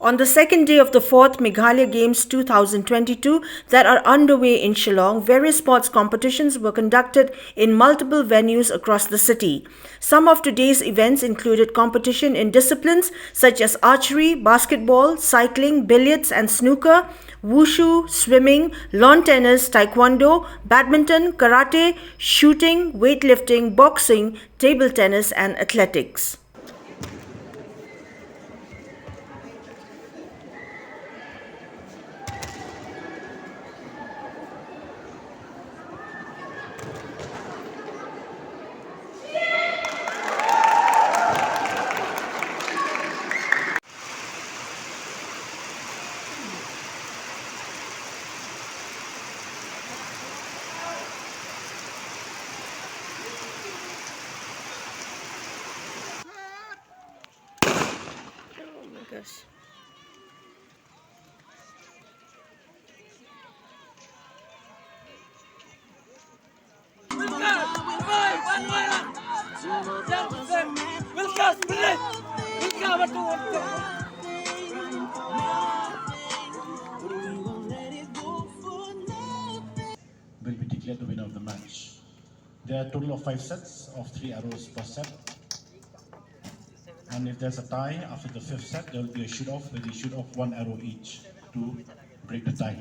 On the second day of the 4th Meghalaya Games 2022 that are underway in Shillong, various sports competitions were conducted in multiple venues across the city. Some of today's events included competition in disciplines such as archery, basketball, cycling, billiards and snooker, WUSHU, swimming, lawn tennis, taekwondo, badminton, karate, shooting, weightlifting, boxing, table tennis and athletics. Gosh. Will be declared the winner of the match. There are a total of 5 sets of 3 arrows per set. And if there's a tie after the 5th set, there will be a shoot-off where they shoot off 1 arrow each to break the tie.